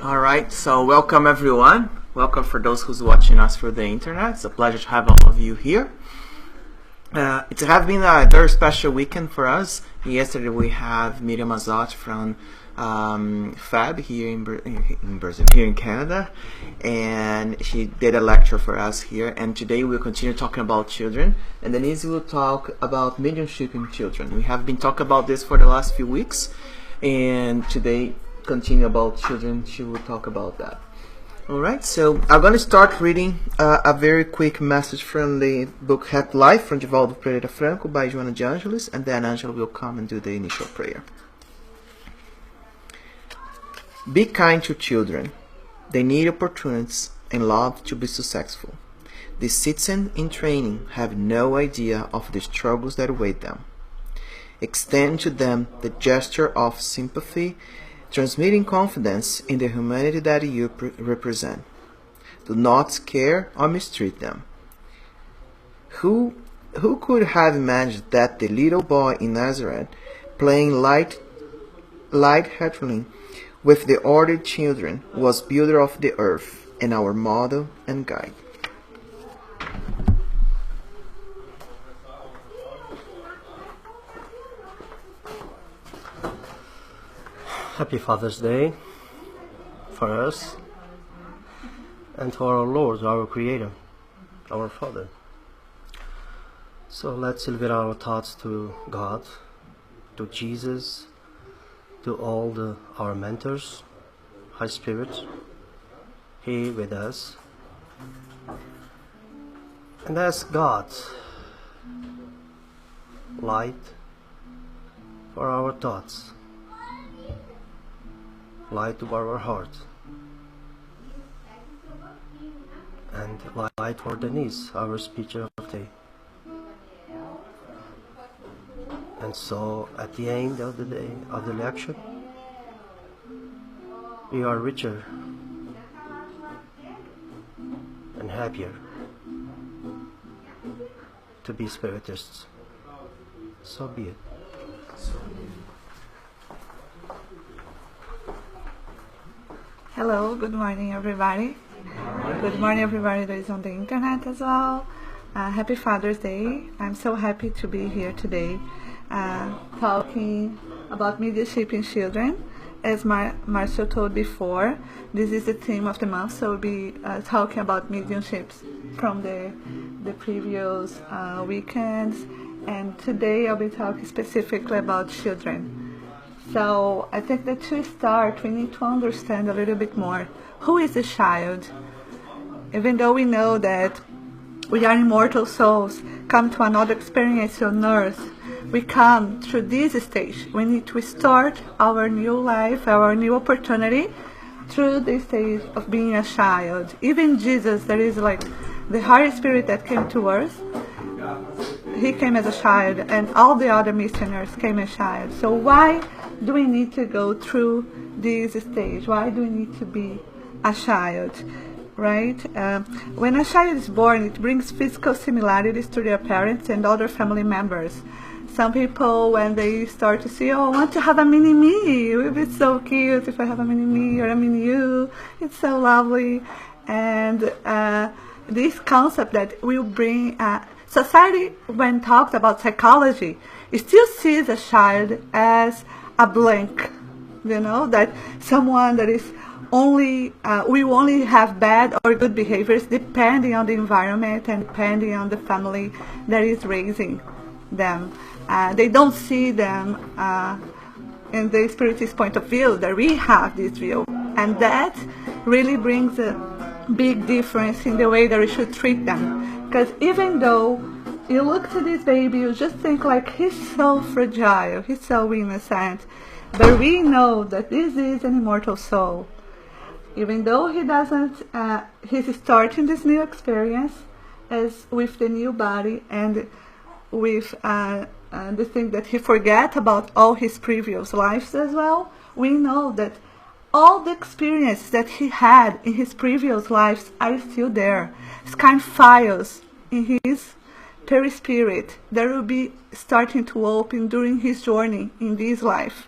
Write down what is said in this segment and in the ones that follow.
All right, so welcome everyone. Welcome for those who's watching us through the internet. It's a pleasure to have all of you here. It has been a very special weekend for us. Yesterday we have Miriam Azot from FAB here in Brazil, here in Canada, and she did a lecture for us here. And today we'll continue talking about children, and Denise will talk about mediumship in children. We have been talking about this for the last few weeks, and today continue about children. She will talk about that. All right, so I'm going to start reading a very quick message from the book Happy Life from Divaldo Pereira Franco by Joana de Angelis, and then Angela will come and do the initial prayer. Be kind to children. They need opportunities and love to be successful. The citizens in training have no idea of the struggles that await them. Extend to them the gesture of sympathy, transmitting confidence in the humanity that you represent. Do not scare or mistreat them. Who could have imagined that the little boy in Nazareth, playing light-heartedly with the ordered children, was builder of the earth and our model and guide? Happy Father's Day for us and to our Lord, our Creator, our Father. So let's elevate our thoughts to God, to Jesus, to all our mentors, High Spirit, He with us, and ask God light for our thoughts, light to our heart, and light for Denise, our speaker of the day. And so at the end of the day, of the lecture, we are richer and happier to be Spiritists. So be it. Hello, good morning everybody. Good morning everybody that is on the internet as well. Happy Father's Day. I'm so happy to be here today talking about mediumship in children. As Marcel told before, this is the theme of the month, so we'll be talking about mediumships from the previous weekends, and today I'll be talking specifically about children. So I think that to start, we need to understand a little bit more. Who is a child? Even though we know that we are immortal souls, come to another experience on earth, we come through this stage. We need to start our new life, our new opportunity through the stage of being a child. Even Jesus, that is like the Holy Spirit that came to earth, He came as a child, and all the other missionaries came as child. So why do we need to go through this stage? Why do we need to be a child? Right? When a child is born, it brings physical similarities to their parents and other family members. Some people, when they start to see, oh, I want to have a mini-me. It would be so cute if I have a mini-me or a mini-you. It's so lovely. And this concept that will bring... society, when talks about psychology, it still sees a child as a blank, that someone that is only, we only have bad or good behaviors depending on the environment and depending on the family that is raising them. They don't see them in the Spiritist point of view, that we have this view. And that really brings a big difference in the way that we should treat them. Because even though you look to this baby, you just think like, he's so fragile, he's so innocent. But we know that this is an immortal soul. Even though he doesn't, he's starting this new experience as with the new body, and with the thing that he forget about all his previous lives as well. We know that all the experiences that he had in his previous lives are still there. It's kind of files in his perispirit that will be starting to open during his journey in this life.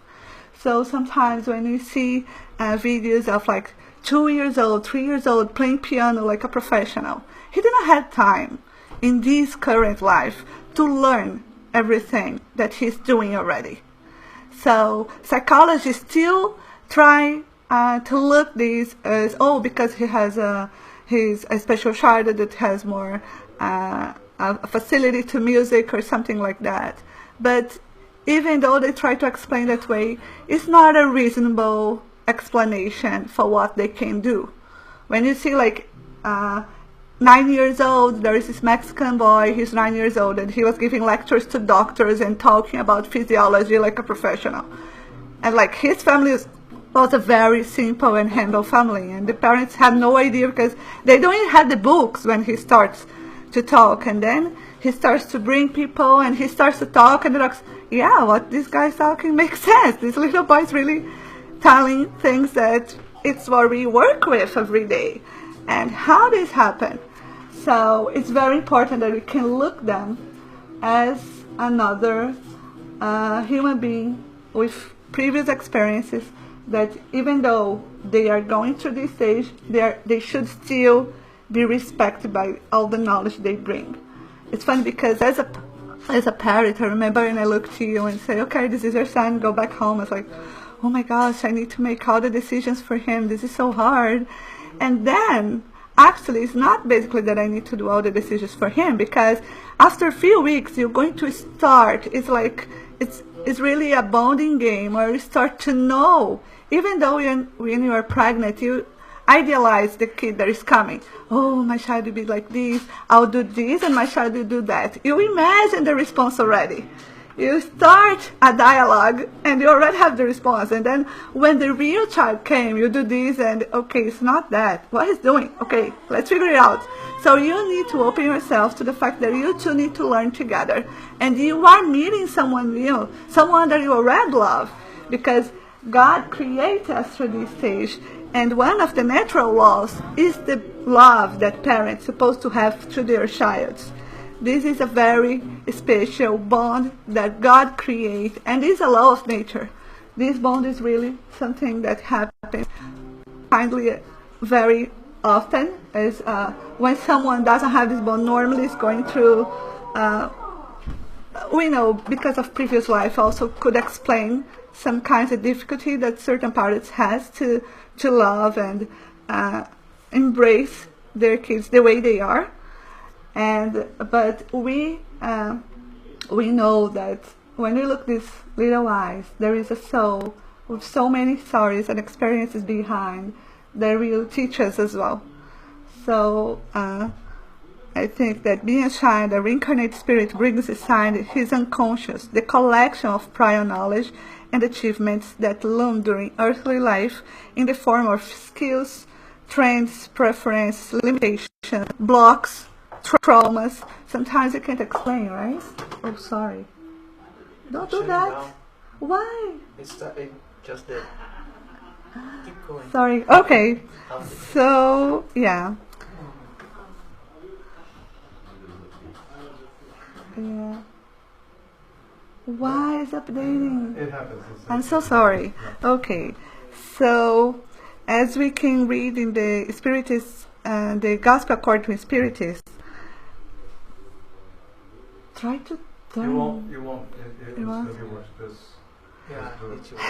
So sometimes when you see videos of like 2 years old, 3 years old playing piano like a professional, he didn't have time in this current life to learn everything that he's doing already. So psychologists still try to look this as, because he's a special child that has more a facility to music or something like that. But even though they try to explain that way, it's not a reasonable explanation for what they can do. When you see like 9 years old, there is this Mexican boy, he's 9 years old, and he was giving lectures to doctors and talking about physiology like a professional. And like his family was a very simple and humble family, and the parents had no idea because they don't even have the books when he starts to talk. And then he starts to bring people and he starts to talk, and the docs, yeah, what this guy's talking makes sense. This little boy's really telling things that it's what we work with every day. And how this happened? So it's very important that we can look them as another human being with previous experiences, that even though they are going through this stage, they should still be respected by all the knowledge they bring. It's funny because as a parent, I remember when I look to you and say, okay, this is your son, go back home. It's like, oh my gosh, I need to make all the decisions for him. This is so hard. And then actually, it's not basically that I need to do all the decisions for him, because after a few weeks, you're going to start. It's like, it's really a bonding game where you start to know, even though when you are pregnant, you idealize the kid that is coming. Oh, my child will be like this, I'll do this, and my child will do that. You imagine the response already. You start a dialogue and you already have the response. And then when the real child came, you do this and, okay, it's not that. What he's doing? Okay, let's figure it out. So you need to open yourself to the fact that you two need to learn together. And you are meeting someone new, someone that you already love. Because God created us through this stage. And one of the natural laws is the love that parents are supposed to have to their child. This is a very special bond that God created, and is a law of nature. This bond is really something that happens kindly very often. As when someone doesn't have this bond, normally is going through, we know because of previous life also could explain some kinds of difficulty that certain parents has to love and embrace their kids the way they are. But we know that when we look these little eyes, there is a soul with so many stories and experiences behind that will teach us as well. So I think that being a child, a reincarnated spirit brings inside his unconscious the collection of prior knowledge and achievements that loom during earthly life in the form of skills, trends, preferences, limitations, blocks, traumas. Sometimes you can't explain, right? Oh, sorry. Don't do that. Why? It just did. Keep going. Sorry. Okay. So, yeah. Yeah. Why is updating? It happens. I'm so sorry. Okay. So, as we can read in the Spiritist, the Gospel according to Spiritist, try to turn. You won't. It's going to be worse. Just do it.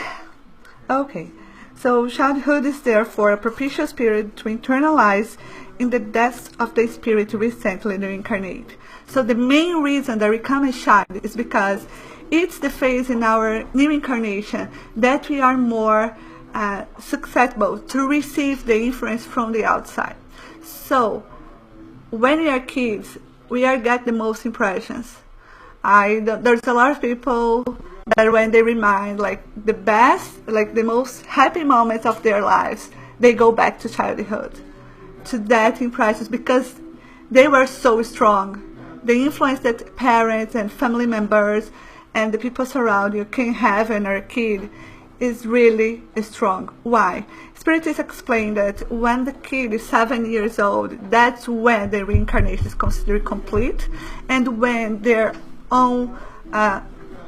Okay. So childhood is therefore a propitious period to internalize in the depths of the spirit recently reincarnate. So the main reason that we become a child is because it's the phase in our new incarnation that we are more susceptible to receive the influence from the outside. So when we are kids, we get the most impressions. There's a lot of people that when they remind like the best, like the most happy moments of their lives, they go back to childhood, to that impressions, because they were so strong. The influence that parents and family members and the people surround you can have in a kid is really strong. Why? Spiritists explain that when the kid is 7 years old, that's when the reincarnation is considered complete, and when their own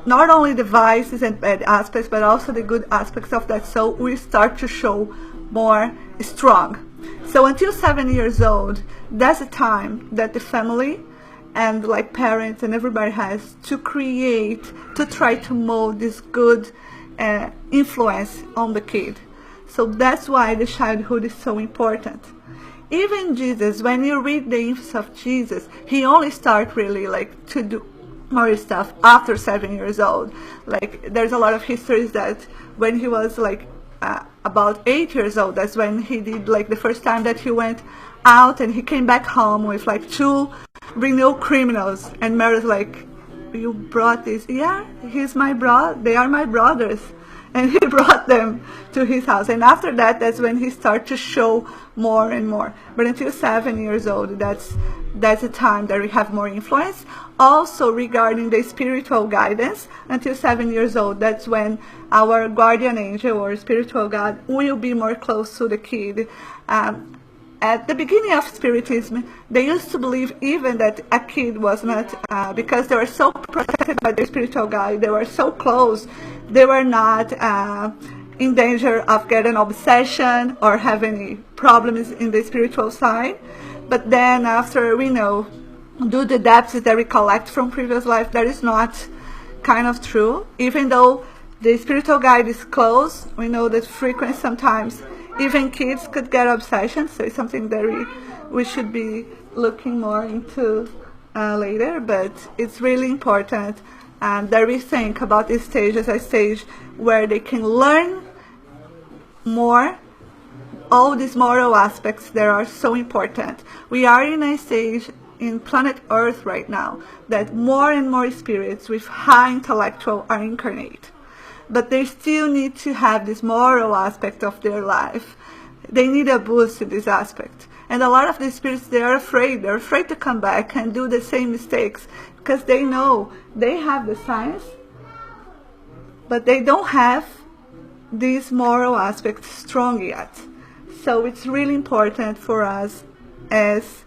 not only the vices and bad aspects, but also the good aspects of that soul will start to show more strong. So until 7 years old, that's the time that the family and like parents and everybody has to create, to try to mold this good influence on the kid. So that's why the childhood is so important. Even Jesus, when you read the infants of Jesus, he only started really like to do more stuff after 7 years old. Like there's a lot of histories that when he was like about 8 years old, that's when he did like the first time that he went out and he came back home with like 2 renewed criminals, and Mary's like, you brought this? Yeah, he's my they are my brothers. And he brought them to his house. And after that, that's when he started to show more and more. But until 7 years old, that's the time that we have more influence. Also regarding the spiritual guidance, until 7 years old, that's when our guardian angel or spiritual God will be more close to the kid. At the beginning of Spiritism, they used to believe even that a kid was not, because they were so protected by their spiritual guide, they were so close, they were not in danger of getting obsession or have any problems in the spiritual side. But then after we know, due to the depths that we collect from previous life, that is not kind of true. Even though the spiritual guide is close, we know that frequently sometimes even kids could get obsession, so it's something that we should be looking more into later, but it's really important that we think about this stage as a stage where they can learn more all these moral aspects that are so important. We are in a stage in planet Earth right now that more and more spirits with high intellectual are incarnate. But they still need to have this moral aspect of their life. They need a boost in this aspect. And a lot of these spirits, they're afraid to come back and do the same mistakes because they know they have the science, but they don't have these moral aspects strong yet. So it's really important for us as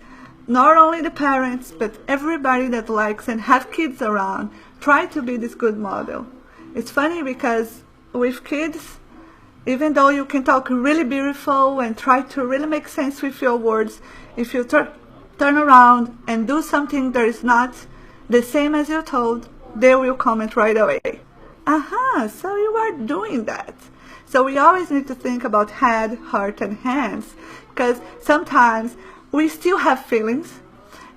not only the parents, but everybody that likes and have kids around, try to be this good model. It's funny because with kids, even though you can talk really beautiful and try to really make sense with your words, if you turn around and do something that is not the same as you're told, they will comment right away. So you are doing that. So we always need to think about head, heart, and hands, because sometimes we still have feelings,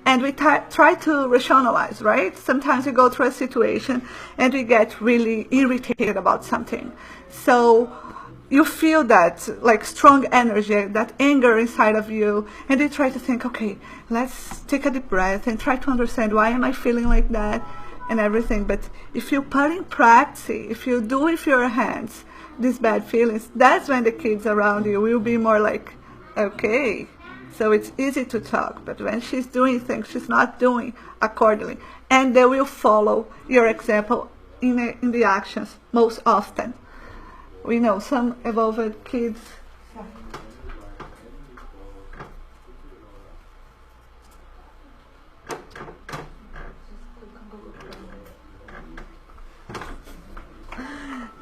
and we try to rationalize, right? Sometimes we go through a situation and we get really irritated about something. So you feel that like strong energy, that anger inside of you, and you try to think, okay, let's take a deep breath and try to understand why am I feeling like that and everything. But if you put in practice, if you do with your hands these bad feelings, that's when the kids around you will be more like, okay. So it's easy to talk, but when she's doing things, she's not doing accordingly. And they will follow your example in the actions most often. We know some evolved kids.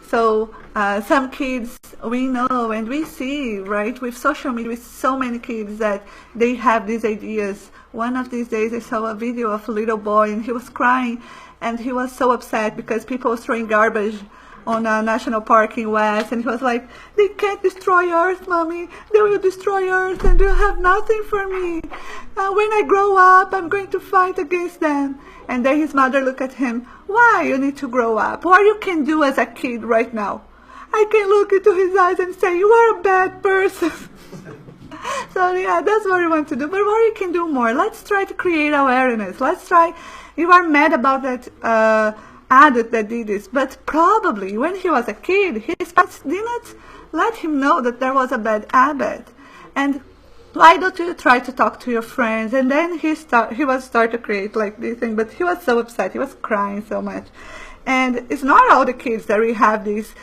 So some kids we know and we see, right, with social media, with so many kids that they have these ideas. One of these days I saw a video of a little boy and he was crying and he was so upset because people were throwing garbage on a national park in West, and he was like, they can't destroy Earth, Mommy. They will destroy Earth and they'll have nothing for me. When I grow up, I'm going to fight against them. And then his mother looked at him, why you need to grow up? What you can do as a kid right now? I can look into his eyes and say, you are a bad person. So yeah, that's what we want to do. But what you can do more? Let's try to create awareness. Let's try, you are mad about that adult that did this, but probably when he was a kid, his parents didn't let him know that there was a bad habit. And why don't you try to talk to your friends? And then he was start to create like this thing, but he was so upset, he was crying so much. And it's not all the kids that we have these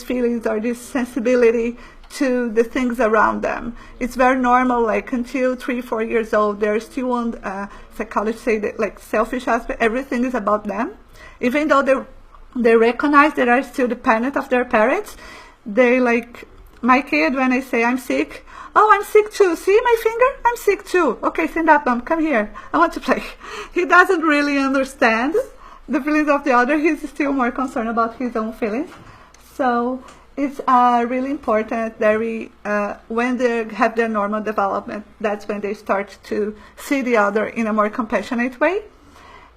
feelings or this sensibility to the things around them. It's very normal, like until 3-4 years old, they're still on psychologists say that like selfish aspect, everything is about them. Even though the they recognize they are still dependent of their parents. They like my kid, when I say I'm sick, oh, I'm sick too. See my finger? I'm sick too. Okay, stand up, mom. Come here. I want to play. He doesn't really understand the feelings of the other. He's still more concerned about his own feelings. So it's really important that we, when they have their normal development, that's when they start to see the other in a more compassionate way.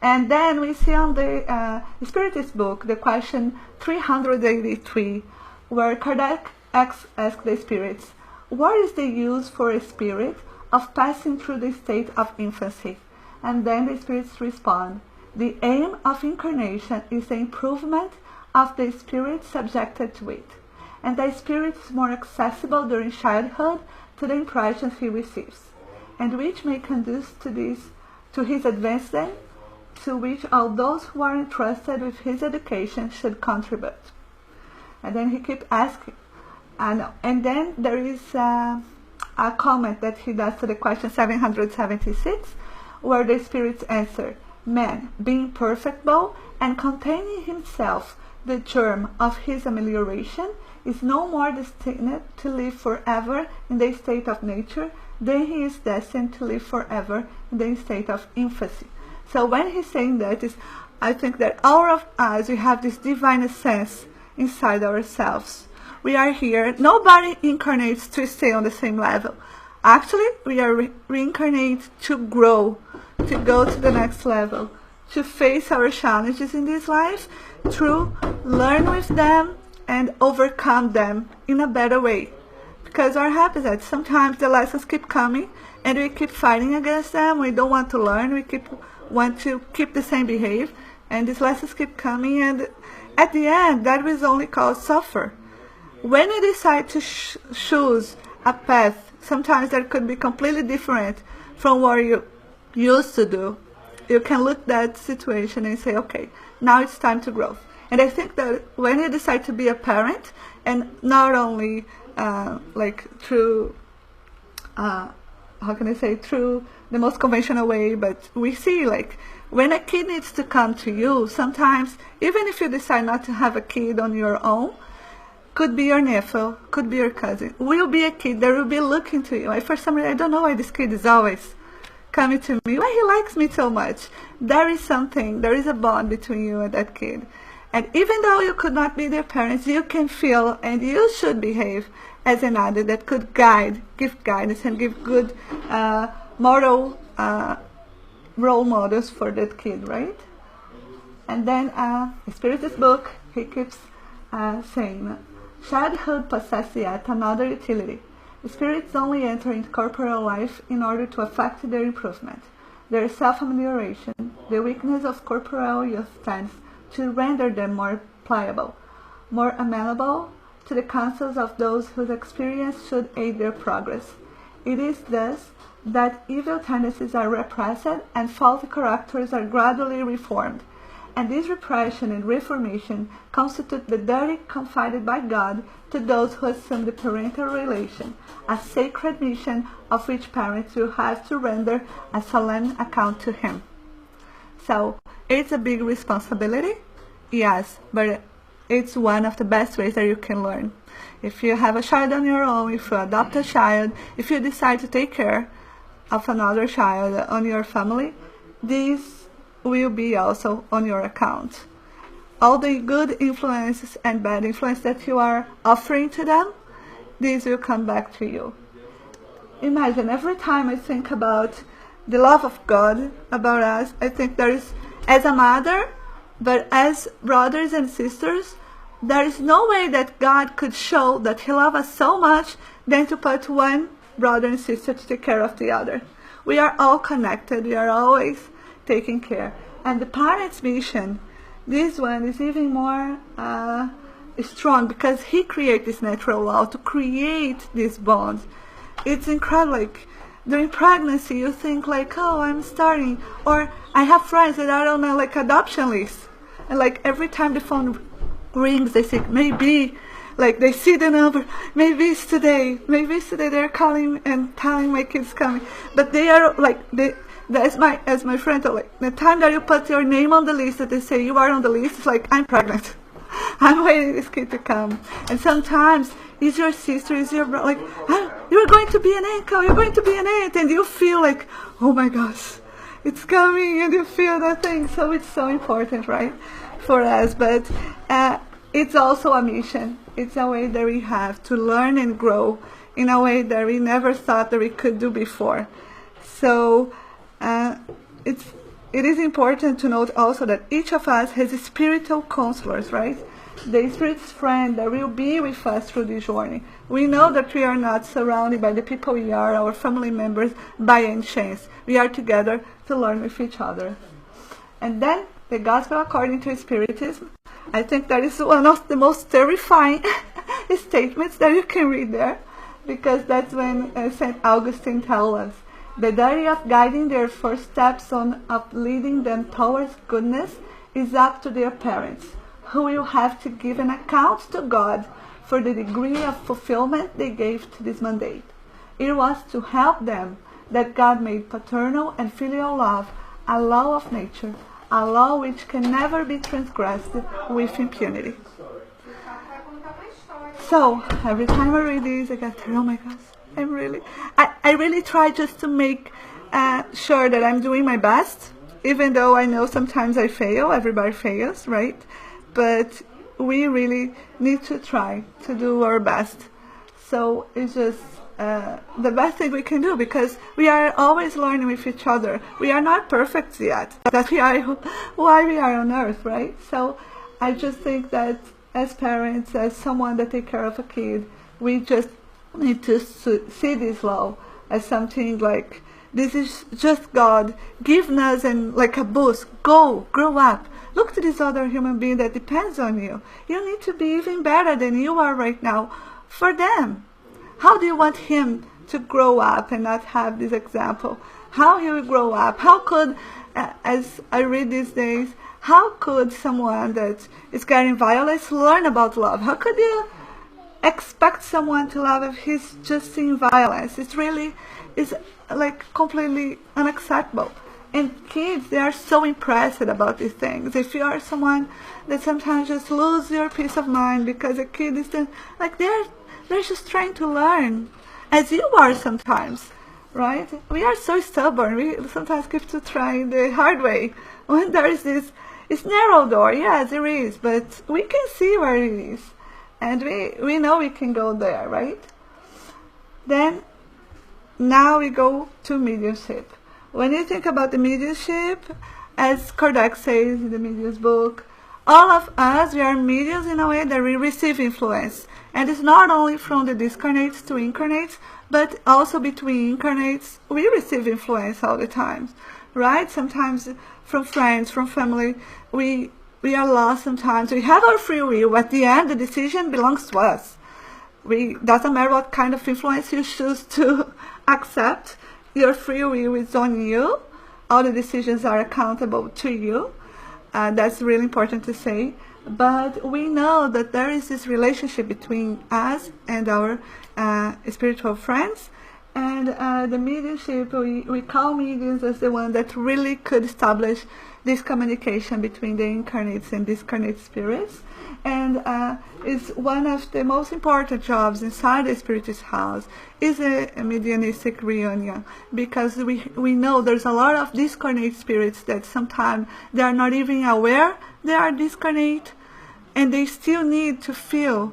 And then we see on the Spiritist book, the question 383, where Kardec asks the spirits, what is the use for a spirit of passing through the state of infancy? And then the spirits respond, the aim of incarnation is the improvement of the spirit subjected to it, and the spirit is more accessible during childhood to the impressions he receives, and which may conduce to his advancement, to which all those who are entrusted with his education should contribute. And then he keeps asking, and then there is a comment that he does to the question 776, where the spirits answer, man, being perfectible and containing himself the germ of his amelioration, is no more destined to live forever in the state of nature than he is destined to live forever in the state of infancy. So when he's saying that, I think that all of us, we have this divine essence inside ourselves. We are here. Nobody incarnates to stay on the same level. Actually, we are reincarnate to grow, to go to the next level, to face our challenges in this life, to learn with them and overcome them in a better way. Because what happens is that sometimes the lessons keep coming and we keep fighting against them. We don't want to learn. We want to keep the same behavior, and these lessons keep coming, and at the end that will only cause suffer. When you decide to choose a path, sometimes that could be completely different from what you used to do, you can look at that situation and say, okay, now it's time to grow. And I think that when you decide to be a parent, and not only through through the most conventional way, but we see when a kid needs to come to you, sometimes even if you decide not to have a kid on your own, could be your nephew, could be your cousin, will be a kid that will be looking to you. For some reason, I don't know why this kid is always coming to me, why he likes me so much. There is something, there is a bond between you and that kid. And even though you could not be their parents, you can feel and you should behave as an adult that could give guidance and give good moral role models for that kid, right? And then Spiritist book, he keeps saying, childhood possesses yet another utility. Spirits only enter into corporeal life in order to affect their improvement, their self-amelioration. The weakness of corporeal youth tends to render them more pliable, more amenable to the counsels of those whose experience should aid their progress. It is thus that evil tendencies are repressed and faulty characters are gradually reformed. And this repression and reformation constitute the duty confided by God to those who assume the parental relation, a sacred mission of which parents will have to render a solemn account to Him. So, it's a big responsibility, yes, but it's one of the best ways that you can learn. If you have a child on your own, if you adopt a child, if you decide to take care of another child on your family, this will be also on your account. All the good influences and bad influences that you are offering to them, these will come back to you. Imagine, every time I think about the love of God about us, I think there is, as a mother, but as brothers and sisters, there is no way that God could show that He loves us so much than to put one brother and sister to take care of the other. We are all connected. We are always taking care. And the parent's mission, this one is even more strong because He created this natural law to create these bonds. It's incredible. During pregnancy, you think oh, I'm starting, or I have friends that are on a adoption list, and every time the phone rings, they say maybe, they see the number, maybe it's today, they're calling and telling my kids coming, but they are as my friend told, like, the time that you put your name on the list, that they say you are on the list, it's like, I'm pregnant. I'm waiting this kid to come. And sometimes it's your sister, it's your brother, like, you're going to be an uncle, you're going to be an aunt, and you feel like, oh my gosh, it's coming, and you feel that thing. So it's so important, right, for us. But it's also a mission. It's a way that we have to learn and grow in a way that we never thought that we could do before. So it is important to note also that each of us has spiritual counselors, right? The Spirit's friend that will be with us through this journey. We know that we are not surrounded by the people we are, our family members, by any chance. We are together to learn with each other. And then the Gospel according to Spiritism. I think that is one of the most terrifying statements that you can read there, because that's when St. Augustine tells us the duty of guiding their first steps of leading them towards goodness is up to their parents, who will have to give an account to God for the degree of fulfillment they gave to this mandate. It was to help them that God made paternal and filial love a law of nature, a law which can never be transgressed with impunity. So every time I read this, I get, oh my gosh, I really try just to make sure that I'm doing my best, even though I know sometimes I fail. Everybody fails, right? But we really need to try to do our best. So it's just the best thing we can do, because we are always learning with each other. We are not perfect yet. That's why we are on earth, right? So I just think that as parents, as someone that take care of a kid, we just need to see this law as something like, this is just God giving us and like a boost. Go, grow up. Look to this other human being that depends on you. You need to be even better than you are right now for them. How do you want him to grow up and not have this example? How he will grow up? How could, as I read these days, how could someone that is getting violence learn about love? How could you expect someone to love if he's just seeing violence? It's like completely unacceptable. And kids, they are so impressed about these things. If you are someone that sometimes just lose your peace of mind because a kid is like they're just trying to learn, as you are sometimes, right? We are so stubborn. We sometimes keep to try the hard way. When there is this, it's narrow door, yes, there is, but we can see where it is, and we know we can go there, right? Then, now we go to mediumship. When you think about the mediumship, as Kardec says in the Medium's book, all of us, we are mediums in a way that we receive influence. And it's not only from the discarnates to incarnates, but also between incarnates, we receive influence all the time, right? Sometimes from friends, from family, we are lost sometimes. We have our free will. At the end, the decision belongs to us. Doesn't matter what kind of influence you choose to accept. Your free will is on you. All the decisions are accountable to you. That's really important to say. But we know that there is this relationship between us and our spiritual friends. And the mediumship, we call mediums as the one that really could establish this communication between the incarnates and discarnate spirits. And it's one of the most important jobs inside the Spiritist house is a mediumistic reunion, because we know there's a lot of discarnate spirits that sometimes they are not even aware they are discarnate, and they still need to feel,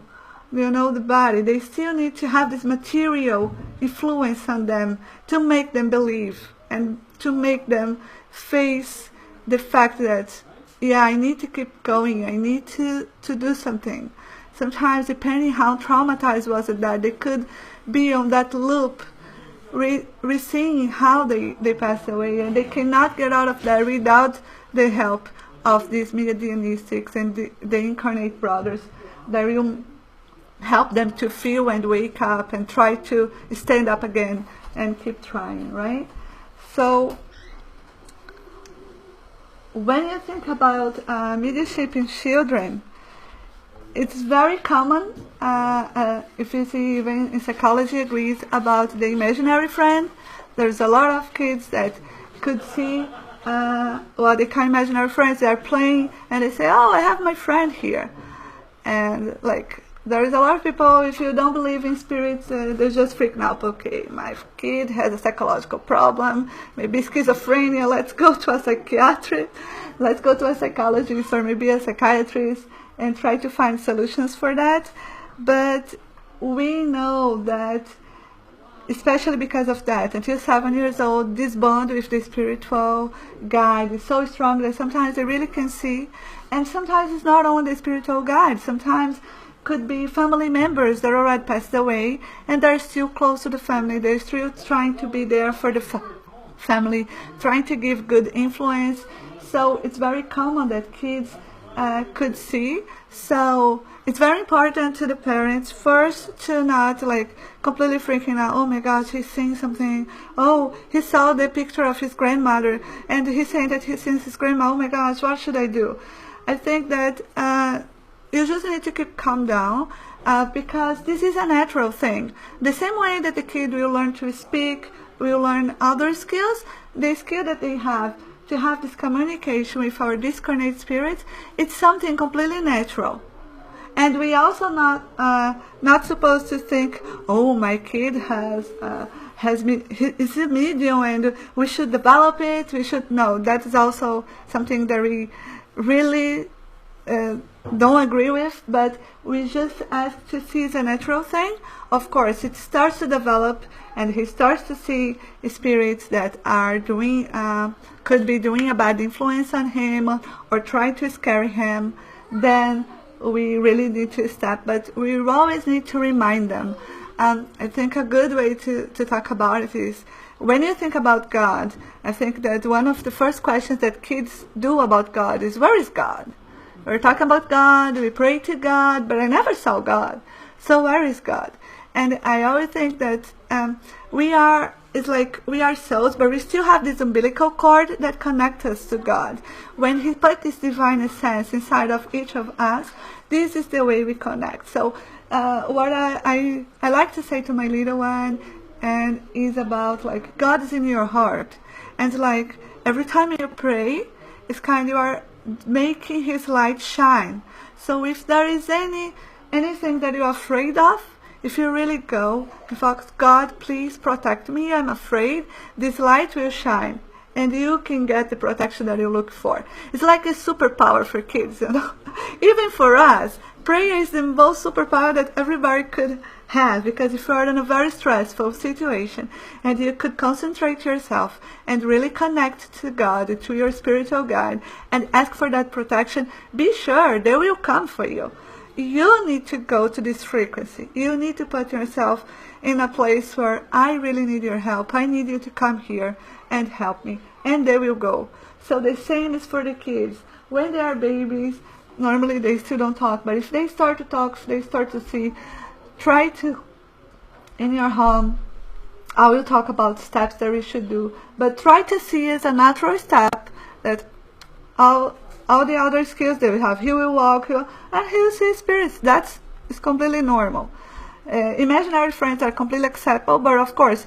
the body. They still need to have this material influence on them to make them believe and to make them face the fact that, yeah, I need to keep going. I need to do something. Sometimes, depending how traumatized was it, that they could be on that loop, re-seeing how they passed away, and they cannot get out of that without the help of these mediumistics and the incarnate brothers that will help them to feel and wake up and try to stand up again and keep trying, right? So, when you think about mediumship in children, it's very common, if you see even in psychology agrees about the imaginary friend. There's a lot of kids that could see, they can imagine our friends, they are playing, and they say, oh, I have my friend here. And like, there is a lot of people, if you don't believe in spirits, they just freak out. Okay, my kid has a psychological problem, maybe schizophrenia, let's go to a psychiatrist, let's go to a psychologist or maybe a psychiatrist and try to find solutions for that. But we know that, especially because of that, until 7 years old, this bond with the spiritual guide is so strong that sometimes they really can see. And sometimes it's not only the spiritual guide, sometimes could be family members that already passed away and they're still close to the family. They're still trying to be there for the family, trying to give good influence. So it's very common that kids could see. So it's very important to the parents first to not like completely freaking out. Oh my gosh, he's seeing something. Oh, he saw the picture of his grandmother and he's saying that he sees his grandma. Oh my gosh, what should I do? I think that you just need to keep calm down because this is a natural thing. The same way that the kid will learn to speak, will learn other skills, the skill that they have to have this communication with our discarnate spirits, it's something completely natural. And we also not supposed to think, oh, my kid is a medium and we should develop it. We should no. That is also something that we really don't agree with. But we just ask to see as a natural thing. Of course, it starts to develop, and he starts to see spirits that are doing could be doing a bad influence on him or trying to scare him. Then we really need to stop, but we always need to remind them. I think a good way to talk about it is, when you think about God, I think that one of the first questions that kids do about God is, where is God? We're talking about God, we pray to God, but I never saw God. So where is God? And I always think that it's like we are souls, but we still have this umbilical cord that connects us to God. When He put this divine essence inside of each of us, this is the way we connect. So what I like to say to my little one and is about like God is in your heart, and like every time you pray, it's kind of you are making His light shine. So if there is anything that you're afraid of, if you really go and ask God, please protect me, I'm afraid, this light will shine and you can get the protection that you look for. It's like a superpower for kids, you know. Even for us, prayer is the most superpower that everybody could have, because if you are in a very stressful situation and you could concentrate yourself and really connect to God, to your spiritual guide, and ask for that protection, be sure they will come for you. You need to go to this frequency. You need to put yourself in a place where I really need your help. I need you to come here and help me. And they will go. So the same is for the kids. When they are babies, normally they still don't talk. But if they start to talk, if they start to see, try to, in your home, I will talk about steps that we should do. But try to see as a natural step that all the other skills that we have, he will walk, and he will see spirits. That's completely normal. Imaginary friends are completely acceptable, but of course,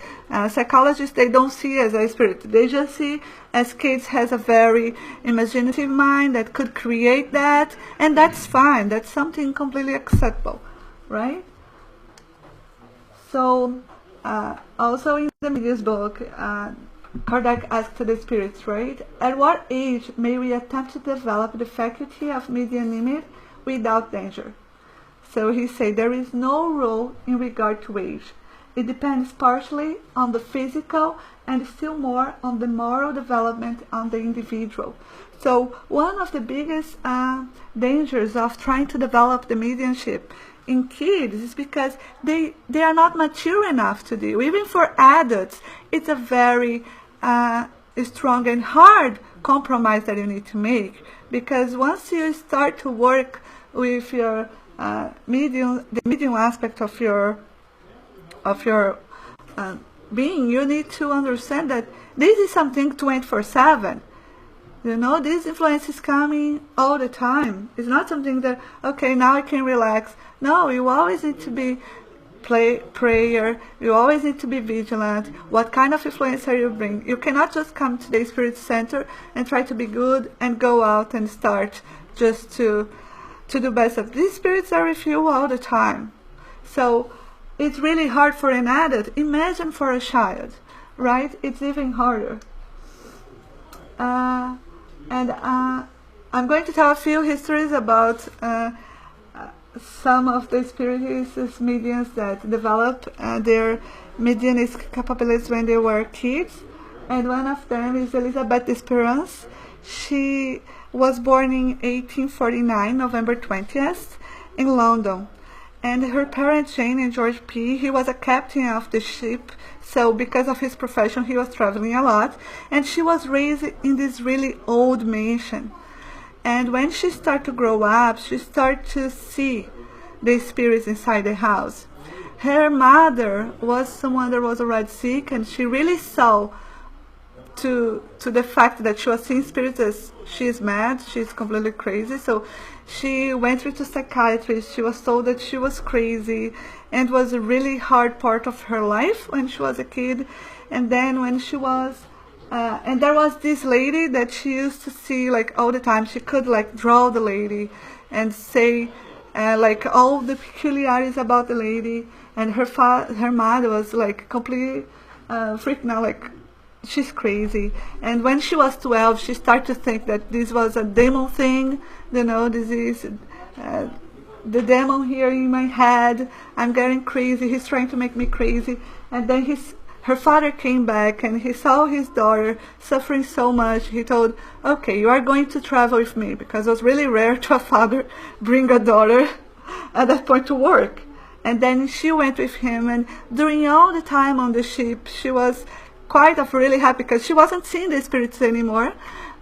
psychologists, they don't see as a spirit. They just see as kids has a very imaginative mind that could create that, and that's fine. That's something completely acceptable, right? So, also in the Medium's book, Kardec asked the spirits, right? At what age may we attempt to develop the faculty of mediumship without danger? So he said there is no rule in regard to age. It depends partially on the physical and still more on the moral development on the individual. So one of the biggest dangers of trying to develop the mediumship in kids is because they are not mature enough to do. Even for adults, it's a very strong and hard compromise that you need to make, because once you start to work with your the medium aspect of your being, you need to understand that this is something 24/7. You know, this influence is coming all the time. It's not something that, okay, now I can relax. No, you always need to be prayer. You always need to be vigilant. What kind of influencer you bring? You cannot just come to the Spirit Center and try to be good and go out and start just to do best of. These spirits are with you all the time. So it's really hard for an adult. Imagine for a child, right? It's even harder. I'm going to tell a few histories about some of the Spiritist mediums that developed their mediumistic capabilities when they were kids. And one of them is Elizabeth Esperance. She was born in 1849, November 20th, in London. And her parents, Jane and George P., he was a captain of the ship, so because of his profession he was traveling a lot. And she was raised in this really old mansion. And when she started to grow up, she started to see the spirits inside the house. Her mother was someone that was already sick, and she really saw to the fact that she was seeing spirits as she's mad, she's completely crazy. So she went through to psychiatrist. She was told that she was crazy, and was a really hard part of her life when she was a kid. And then when she was and there was this lady that she used to see like all the time. She could like draw the lady and say like all the peculiarities about the lady. And her mother was like completely freaking out, like she's crazy. And when she was 12, she started to think that this was a demon thing. You know, this is the demon here in my head. I'm getting crazy. He's trying to make me crazy. And then her father came back and he saw his daughter suffering so much. He told, okay, you are going to travel with me, because it was really rare to a father bring a daughter at that point to work. And then she went with him, and during all the time on the ship, she was quite really happy because she wasn't seeing the spirits anymore.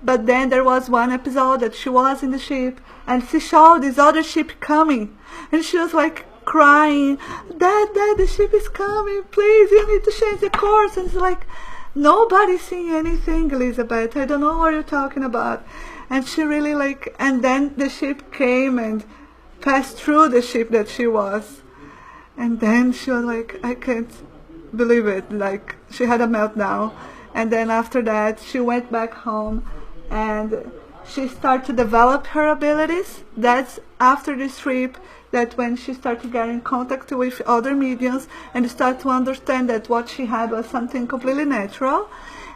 But then there was one episode that she was in the ship and she saw this other ship coming, and she was like crying, Dad, the ship is coming, please, you need to change the course. And it's like, nobody's seeing anything, Elizabeth, I don't know what you're talking about. And she really like, and then the ship came and passed through the ship that she was. And then she was like, I can't believe it, like she had a meltdown. And then after that she went back home and she started to develop her abilities. That's after this trip that when she started to get in contact with other mediums and start to understand that what she had was something completely natural.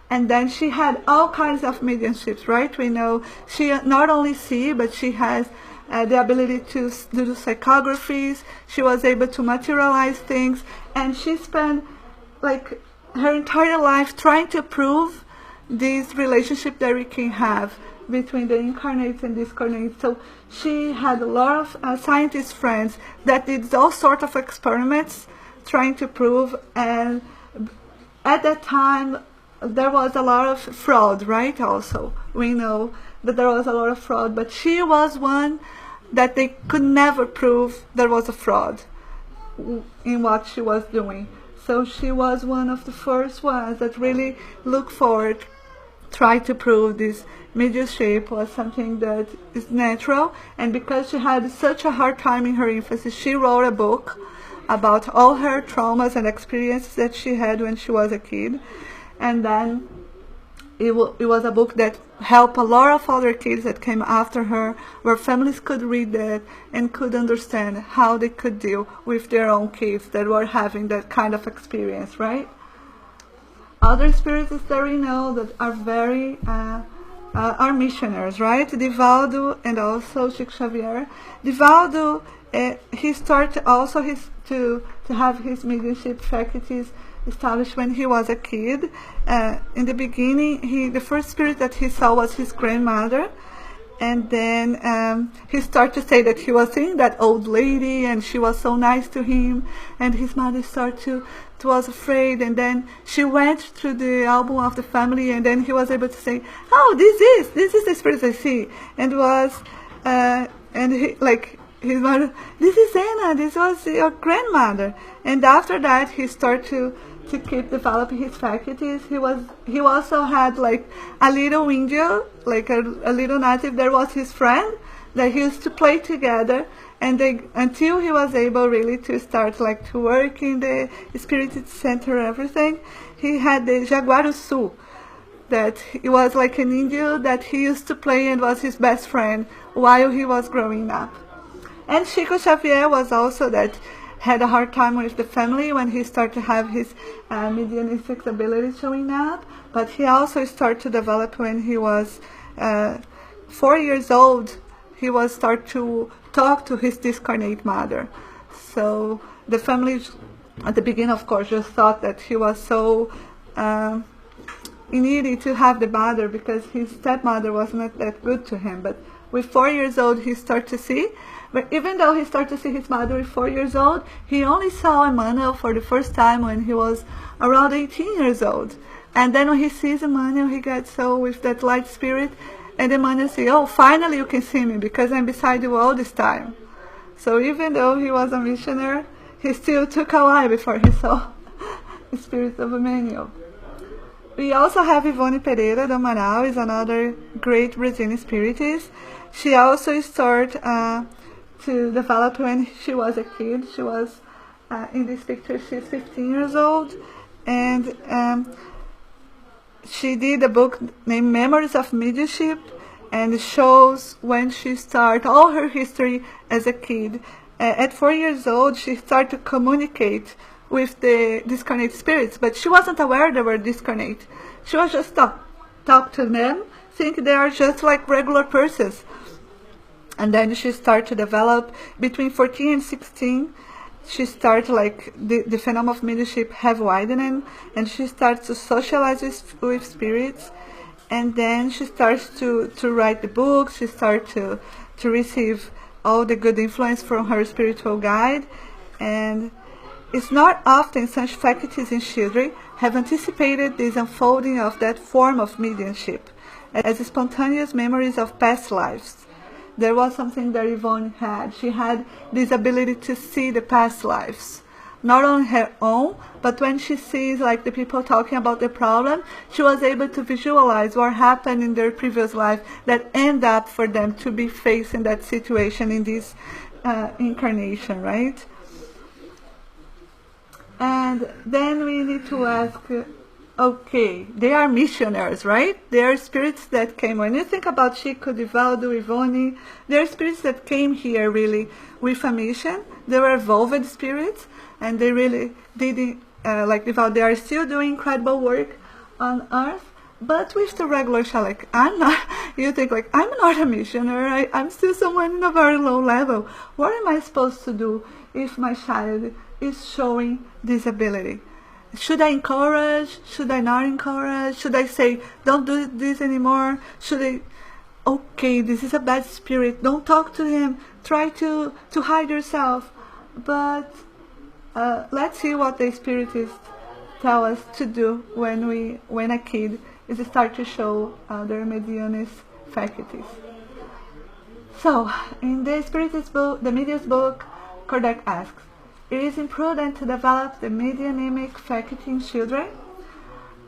And then she had all kinds of mediumships, right? We know she not only see, but she has the ability to do psychographies. She was able to materialize things, and she spent like her entire life trying to prove this relationship that we can have between the incarnates and discarnates. So she had a lot of scientist friends that did all sorts of experiments trying to prove. And at that time there was a lot of fraud, right? Also we know that there was a lot of fraud, but she was one that they could never prove there was a fraud in what she was doing. So she was one of the first ones that really looked forward, tried to prove this mediumship was something that is natural. And because she had such a hard time in her infancy, she wrote a book about all her traumas and experiences that she had when she was a kid. And then it was a book that helped a lot of other kids that came after her, where families could read that and could understand how they could deal with their own kids that were having that kind of experience, right? Other spiritists that we know that are very are missionaries, right? Divaldo and also Chico Xavier. Divaldo, he started also to have his mediumship faculties established when he was a kid. In the beginning, the first spirit that he saw was his grandmother, and then he started to say that he was seeing that old lady and she was so nice to him, and his mother started to was afraid. And then she went through the album of the family, and then he was able to say, oh, this is the spirit I see. And was and he, like his mother, this is Anna, this was your grandmother. And after that he started to keep developing his faculties. He also had like a little Indian, like a little native that was his friend, that he used to play together. And until he was able really to start like to work in the Spiritist center, everything, he had the Jaguaruçu, that it was like an Indio that he used to play and was his best friend while he was growing up. And Chico Xavier was also that had a hard time with the family when he started to have his mediumistic ability showing up, but he also started to develop when he was 4 years old. He was start to talk to his discarnate mother. So the family at the beginning, of course, just thought that he was so needy to have the mother because his stepmother was not that good to him. But with 4 years old, he started to see. But even though he started to see his mother with 4 years old, he only saw Emmanuel for the first time when he was around 18 years old. And then when he sees Emmanuel, he gets so with that light spirit, and Emmanuel says, "Oh, finally you can see me because I'm beside you all this time." So even though he was a missionary, he still took a while before he saw the spirit of Emmanuel. We also have Ivone Pereira do Amaral, is another great Brazilian spiritist. She also started to develop when she was a kid. She was, in this picture, she's 15 years old, and she did a book named Memories of Mediumship, and it shows when she started all her history as a kid. At 4 years old, she started to communicate with the discarnate spirits, but she wasn't aware they were discarnate. She was just talk to them, think they are just like regular persons. And then she started to develop between 14 and 16. She started like the phenomenon of mediumship have widening, and she starts to socialize with spirits. And then she starts to write the books. She starts to receive all the good influence from her spiritual guide. And it's not often such faculties in children have anticipated this unfolding of that form of mediumship as spontaneous memories of past lives. There was something that Yvonne had. She had this ability to see the past lives, not on her own, but when she sees like the people talking about the problem, she was able to visualize what happened in their previous life that end up for them to be facing that situation in this incarnation, right? And then we need to ask, okay, they are missionaries, right? They are spirits that came. When you think about Chico, Divaldo, Ivone, they are spirits that came here really with a mission. They were evolved spirits, and they really did, like Divaldo, they are still doing incredible work on earth. But with the regular child, like, I'm not, you think like, I'm not a missionary, I'm still someone in a very low level. What am I supposed to do if my child is showing this ability? Should I encourage? Should I not encourage? Should I say, don't do this anymore? Should I, okay, this is a bad spirit, don't talk to him, try to hide yourself. But let's see what the Spiritists tell us to do when a kid is start to show their mediumist faculties. So, in the Spiritist book, the Medium's book, Kardec asks, it is imprudent to develop the mediumic faculty in children?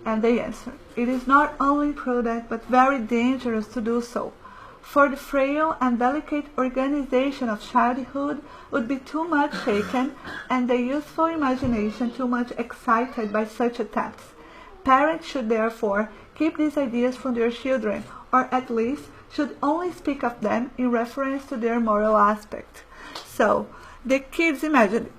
And they answer, it is not only prudent but very dangerous to do so, for the frail and delicate organization of childhood would be too much shaken and the youthful imagination too much excited by such attempts. Parents should therefore keep these ideas from their children, or at least should only speak of them in reference to their moral aspect. So, the kids, imagine,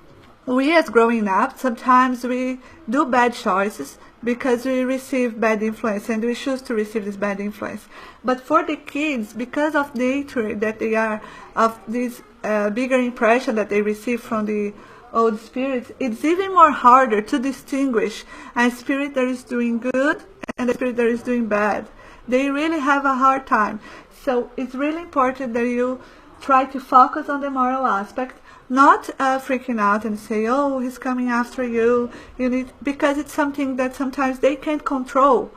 we as growing up, sometimes we do bad choices because we receive bad influence and we choose to receive this bad influence. But for the kids, because of the nature that they are, of this bigger impression that they receive from the old spirits, it's even more harder to distinguish a spirit that is doing good and a spirit that is doing bad. They really have a hard time. So it's really important that you try to focus on the moral aspect, not freaking out and say, oh, he's coming after you, because it's something that sometimes they can't control.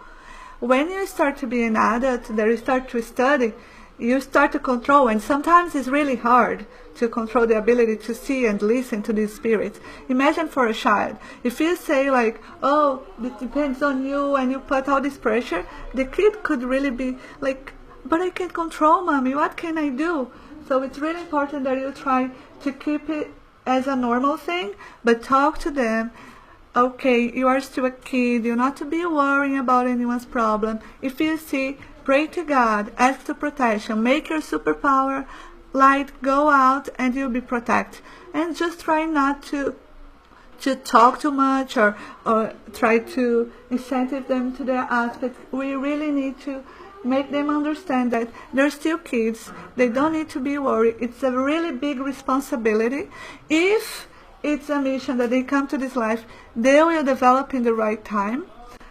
When you start to be an adult, that you start to study, you start to control, and sometimes it's really hard to control the ability to see and listen to these spirits. Imagine for a child, if you say like, oh, it depends on you, and you put all this pressure, the kid could really be like, but I can't control mommy, what can I do? So it's really important that you try to keep it as a normal thing, but talk to them. Okay, you are still a kid, you're not to be worrying about anyone's problem. If you see, pray to God, ask for protection, make your superpower light go out and you'll be protected. And just try not to talk too much or try to incentive them to their aspect. We really need to make them understand that they're still kids. They don't need to be worried. It's a really big responsibility. If it's a mission that they come to this life, they will develop in the right time.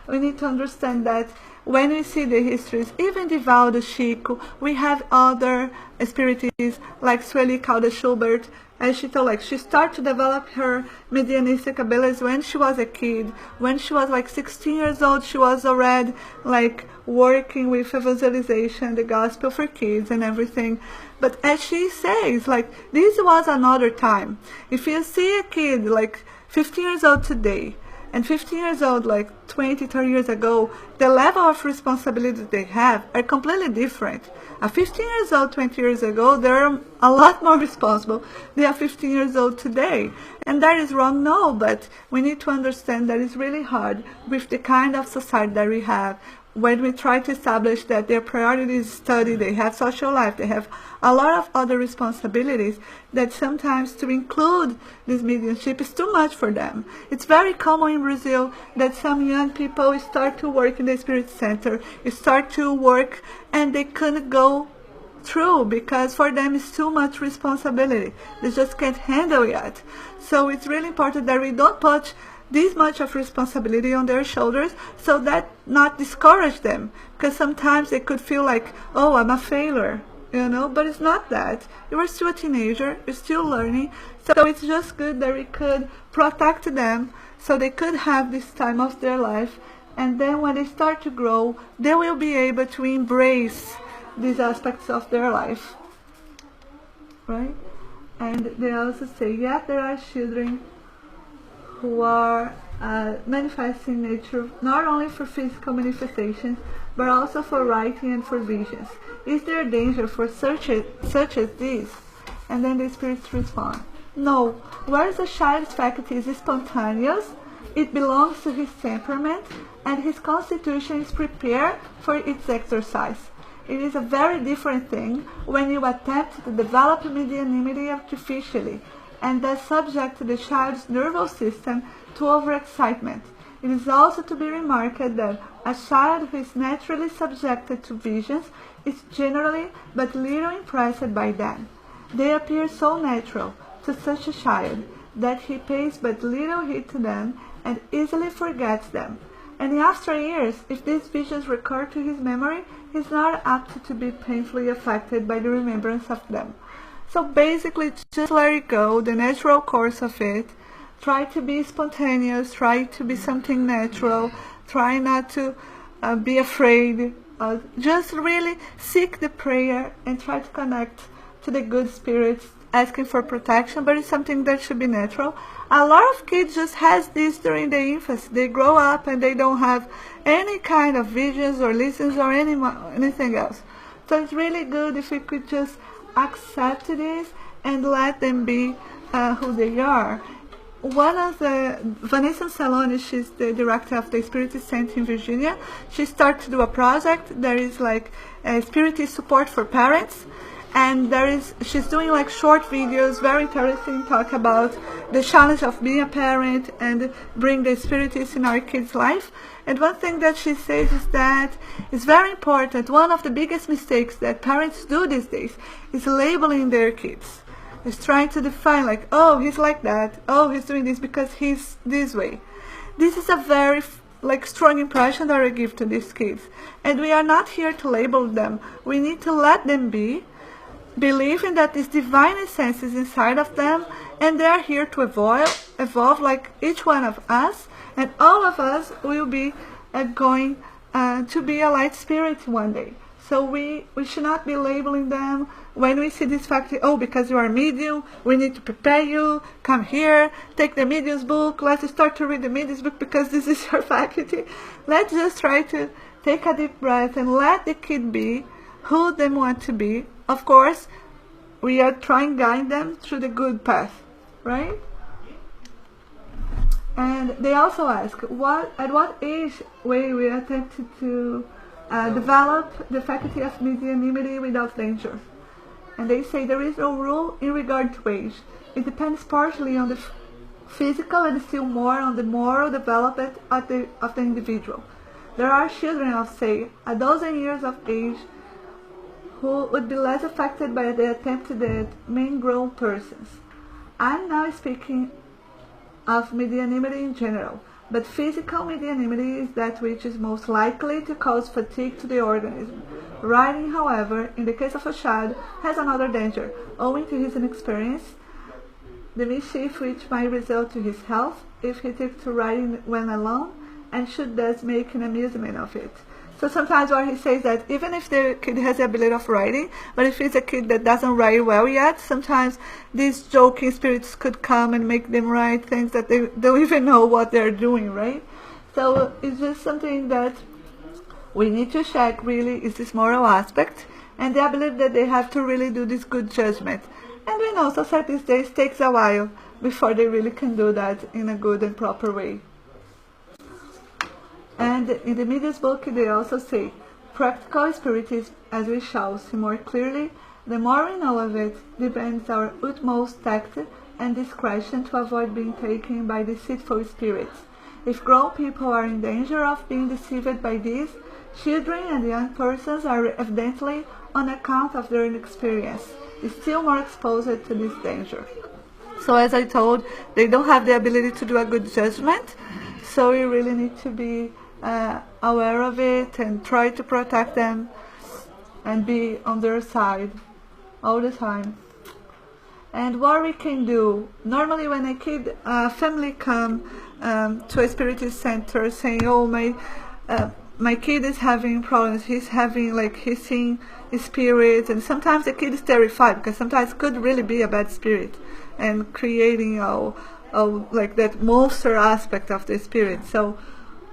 We need to understand that when we see the histories, even Divaldo, Chico, we have other spiritists like Sueli Calda Schubert, as she told, like, she started to develop her mediumistic abilities when she was a kid. When she was like 16 years old, she was already like working with evangelization, the gospel for kids and everything. But as she says, like, this was another time. If you see a kid like 15 years old today, and 15 years old like 20, 30 years ago, the level of responsibility they have are completely different. A 15 years old 20 years ago, they're a lot more responsible. They are 15 years old today. And that is wrong? No, but we need to understand that it's really hard with the kind of society that we have. When we try to establish that their priority is study, they have social life, they have a lot of other responsibilities, that sometimes to include this mediumship is too much for them. It's very common in Brazil that some young people start to work in the Spirit Center, start to work, and they couldn't go through because for them it's too much responsibility. They just can't handle it. So it's really important that we don't put this much of responsibility on their shoulders, so that not discourage them, because sometimes they could feel like, oh, I'm a failure, but it's not that. You are still a teenager, you're still learning, so it's just good that we could protect them so they could have this time of their life, and then when they start to grow, they will be able to embrace these aspects of their life, right? And they also say, yet there are children who are manifesting nature not only for physical manifestations, but also for writing and for visions. Is there a danger for such as this? And then the spirits respond, no. Whereas a child's faculty is spontaneous, it belongs to his temperament, and his constitution is prepared for its exercise. It is a very different thing when you attempt to develop medianimity artificially, and thus subject the child's nervous system to overexcitement. It is also to be remarked that a child who is naturally subjected to visions is generally but little impressed by them. They appear so natural to such a child that he pays but little heed to them and easily forgets them. And in after years, if these visions recur to his memory, he is not apt to be painfully affected by the remembrance of them. So basically, just let it go, the natural course of it. Try to be spontaneous, try to be something natural, try not to be afraid. Just really seek the prayer and try to connect to the good spirits, asking for protection, but it's something that should be natural. A lot of kids just has this during their infancy. They grow up and they don't have any kind of visions or listens or anything else. So it's really good if we could just accept this and let them be who they are. One of the, Vanessa Saloni, she's the director of the Spiritist Center in Virginia. She started to do a project. There is like a Spiritist support for parents, and she's doing like short videos, very interesting, talk about the challenge of being a parent and bring the Spiritist in our kids' life. And one thing that she says is that it's very important. One of the biggest mistakes that parents do these days is labeling their kids. It's trying to define like, oh, he's like that. Oh, he's doing this because he's this way. This is a very strong impression that we give to these kids. And we are not here to label them. We need to let them be, believing that this divine essence is inside of them, and they are here to evolve like each one of us, and all of us will be going to be a light spirit one day. So we should not be labeling them. When we see this fact, oh, because you are medium, we need to prepare you, come here, take the medium's book, let's start to read the medium's book because this is your faculty. Let's just try to take a deep breath and let the kid be who they want to be. Of course, we are trying to guide them through the good path, right? And they also ask, at what age we attempted to develop the faculty of mediumnity without danger? And they say there is no rule in regard to age. It depends partially on the physical and still more on the moral development of the individual. There are children of, say, 12 years of age who would be less affected by the attempt than main grown persons. I'm now speaking of medianimity in general, but physical medianimity is that which is most likely to cause fatigue to the organism. Writing, however, in the case of a child, has another danger, owing to his inexperience, the mischief which might result to his health if he took to writing when alone, and should thus make an amusement of it. So sometimes what he says that even if the kid has the ability of writing, but if it's a kid that doesn't write well yet, sometimes these joking spirits could come and make them write things that they don't even know what they're doing, right? So it's just something that we need to check really is this moral aspect, and the ability that they have to really do this good judgment. And we know society these days takes a while before they really can do that in a good and proper way. And in the Media's book they also say, practical spiritism, as we shall see more clearly, the more we know of it, depends our utmost tact and discretion to avoid being taken by deceitful spirits. If grown people are in danger of being deceived by these, children and young persons are evidently, on account of their inexperience, still more exposed to this danger. So as I told, they don't have the ability to do a good judgment, so we really need to be aware of it and try to protect them and be on their side all the time. And what we can do, normally when a family come to a Spiritist center saying, oh, my kid is having problems, he's seeing spirits, and sometimes the kid is terrified because sometimes it could really be a bad spirit and creating like that monster aspect of the spirit. So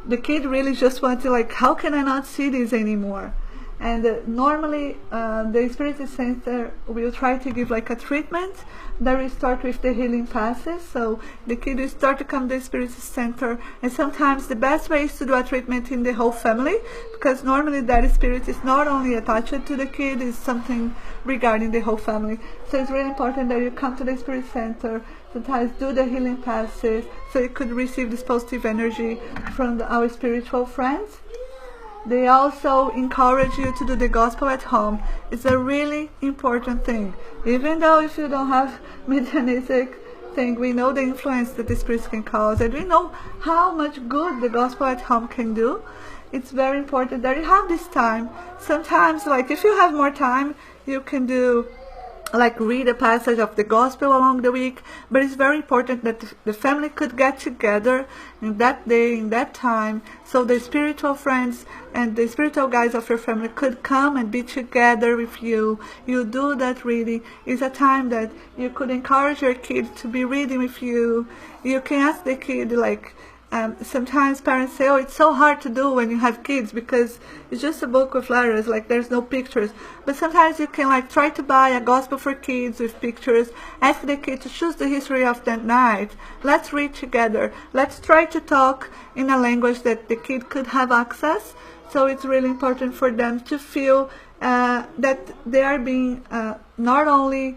the kid really just wants to how can I not see this anymore? And normally the Spiritist Center will try to give a treatment that will start with the healing passes. So the kid will start to come to the Spiritist Center, and sometimes the best way is to do a treatment in the whole family, because normally that spirit is not only attached to the kid, it's something regarding the whole family. So it's really important that you come to the Spirit Center, sometimes do the healing passes, so you could receive this positive energy from our spiritual friends. They also encourage you to do the gospel at home. It's a really important thing. Even though if you don't have mediumistic thing, we know the influence that the spirits can cause, and we know how much good the gospel at home can do. It's very important that you have this time. Sometimes, if you have more time, you can do read a passage of the gospel along the week, but it's very important that the family could get together in that day, in that time, so the spiritual friends and the spiritual guides of your family could come and be together with you. You do that reading. It's a time that you could encourage your kid to be reading with you. You can ask the kid, sometimes parents say, oh, it's so hard to do when you have kids because it's just a book with letters, there's no pictures. But sometimes you can try to buy a gospel for kids with pictures, ask the kid to choose the history of that night. Let's read together. Let's try to talk in a language that the kid could have access. So it's really important for them to feel that they are being not only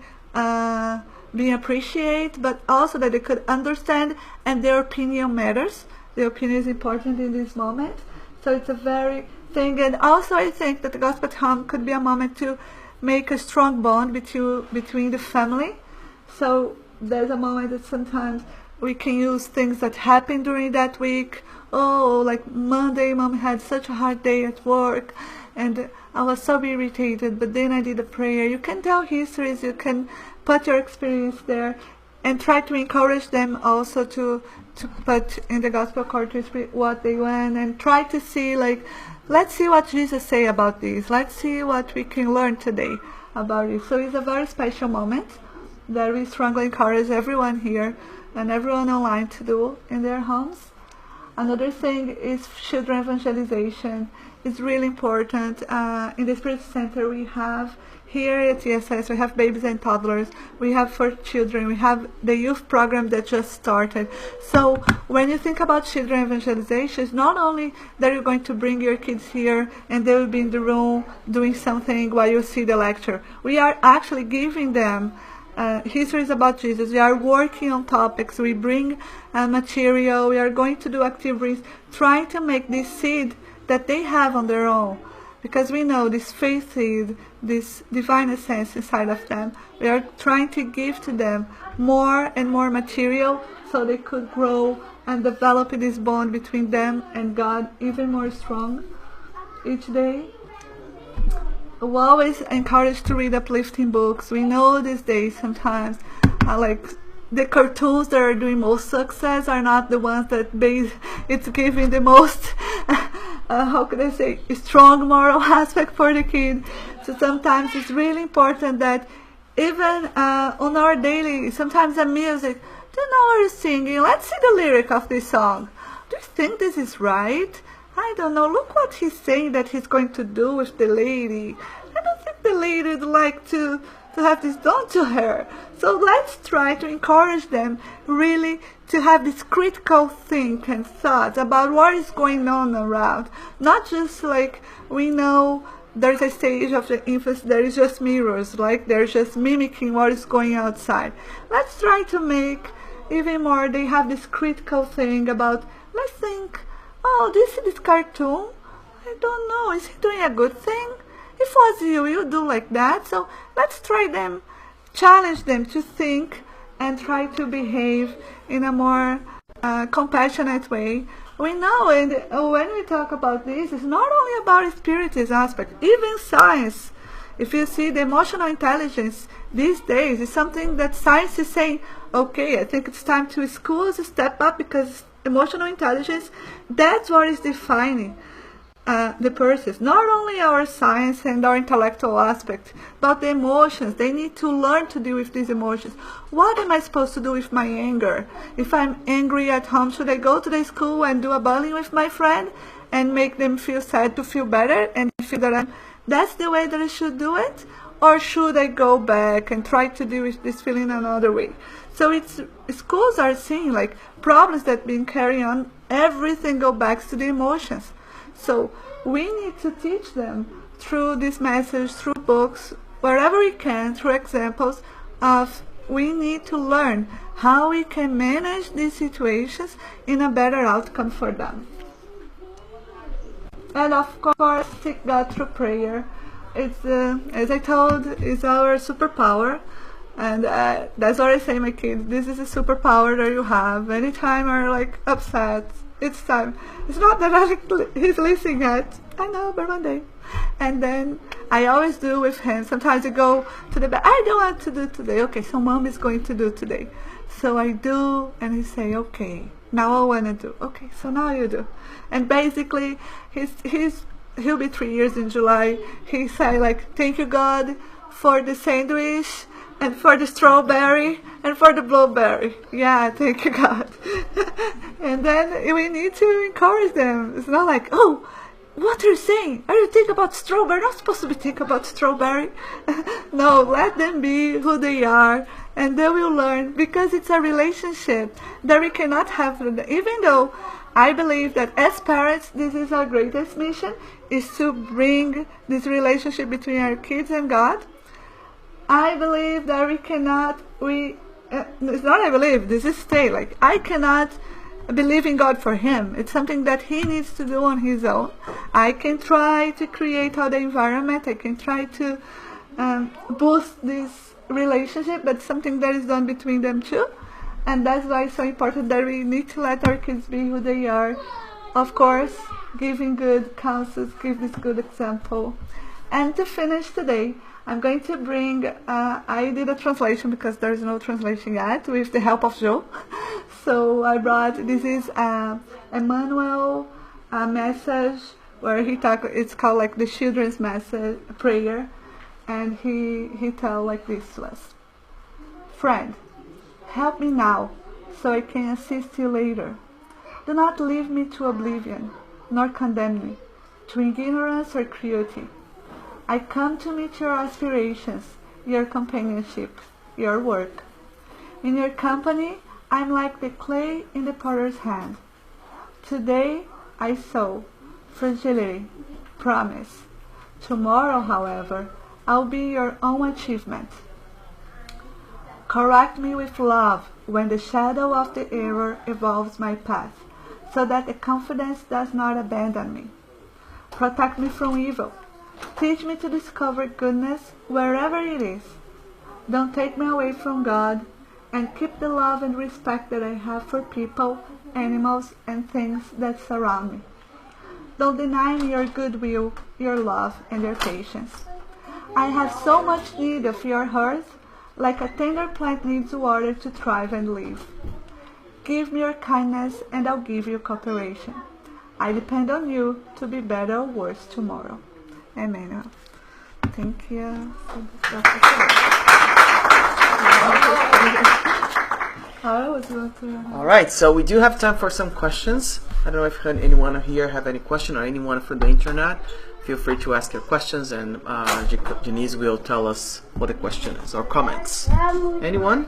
being appreciated, but also that they could understand, and their opinion matters. Their opinion is important in this moment. So it's a very thing. And also I think that the gospel at home could be a moment to make a strong bond between the family. So there's a moment that sometimes we can use things that happened during that week. Oh, Monday, Mom had such a hard day at work, and I was so irritated, but then I did a prayer. You can tell histories, you can put your experience there, and try to encourage them also to put in the gospel quarters what they want, and try to see, let's see what Jesus say about this. Let's see what we can learn today about it. So it's a very special moment that we strongly encourage everyone here and everyone online to do in their homes. Another thing is children evangelization. It's really important. In the Spirit Center we have Here at TSS, we have babies and toddlers, we have for children, we have the youth program that just started. So when you think about children evangelization, it's not only that you're going to bring your kids here and they will be in the room doing something while you see the lecture. We are actually giving them histories about Jesus. We are working on topics. We bring material. We are going to do activities, trying to make this seed that they have on their own. Because we know this faith seed, this divine essence inside of them, we are trying to give to them more and more material so they could grow and develop this bond between them and God even more strong each day. We're always encouraged to read uplifting books. We know these days sometimes like the cartoons that are doing most success are not the ones that it's giving the most how can I say, strong moral aspect for the kid. So sometimes it's really important that even on our daily, sometimes the music, do you know what you're singing? Let's see the lyric of this song. Do you think this is right? I don't know. Look what he's saying that he's going to do with the lady. I don't think the lady would like to have this done to her. So let's try to encourage them really to have this critical think and thoughts about what is going on around. Not just like we know there's a stage of the infants, there is just mirrors, like they're just mimicking what is going outside. Let's try to make even more, they have this critical thing about, let's think, oh, this cartoon, I don't know, is he doing a good thing? If was you do like that. So let's try them, challenge them to think and try to behave in a more compassionate way. We know, and when we talk about this, it's not only about the Spiritist aspect, even science. If you see the emotional intelligence these days, is something that science is saying, okay, I think it's time to schools step up because emotional intelligence, that's what is defining the persons. Not only our science and our intellectual aspect, but the emotions. They need to learn to deal with these emotions. What am I supposed to do with my anger? If I'm angry at home, should I go to the school and do a bullying with my friend and make them feel sad to feel better and feel that that's the way that I should do it? Or should I go back and try to deal with this feeling another way? So schools are seeing like problems that been carrying on, everything go back to the emotions. So we need to teach them through this message, through books, wherever we can, through examples of we need to learn how we can manage these situations in a better outcome for them. And of course, seek God through prayer. It's, as I told, it's our superpower. And that's what I say, my kids, this is a superpower that you have. Anytime you're like upset, it's time. It's not that he's listening yet. I know, but one day. And then I always do with him. Sometimes I go to the bed. I don't want to do today. Okay, so mom is going to do today. So I do, and he say, okay, now I want to do. Okay, so now you do. And basically, he'll be 3 years in July. He say like, thank you God for the sandwich, and for the strawberry, and for the blueberry. Yeah, thank you God. And then we need to encourage them. It's not like, oh, what are you saying? Are you thinking about strawberry? Not supposed to be thinking about strawberry. No, let them be who they are, and they will learn, because it's a relationship that we cannot have. Even though I believe that as parents, this is our greatest mission, is to bring this relationship between our kids and God. I believe that we cannot, it's not I believe, this is stay, like I cannot believe in God for him. It's something that he needs to do on his own. I can try to create all the environment, I can try to boost this relationship, but something that is done between them too. And that's why it's so important that we need to let our kids be who they are. Of course, giving good counsels, give this good example. And to finish today, I'm going to bring, I did a translation because there is no translation yet, with the help of Joe. So I brought, this is Emmanuel message, where it's called like the children's message, prayer. And he tell like this to us. Friend, help me now, so I can assist you later. Do not leave me to oblivion, nor condemn me to ignorance or cruelty. I come to meet your aspirations, your companionship, your work. In your company, I'm like the clay in the potter's hand. Today, I sow fragility, promise. Tomorrow, however, I'll be your own achievement. Correct me with love when the shadow of the error evolves my path, so that the confidence does not abandon me. Protect me from evil. Teach me to discover goodness wherever it is. Don't take me away from God, and keep the love and respect that I have for people, animals, and things that surround me. Don't deny me your goodwill, your love, and your patience. I have so much need of your heart, like a tender plant needs water to thrive and live. Give me your kindness, and I'll give you cooperation. I depend on you to be better or worse tomorrow. Emmanuel. Thank you. All right, so we do have time for some questions. I don't know if anyone here have any question or anyone from the internet. Feel free to ask your questions, and Denise will tell us what the question is or comments. Anyone?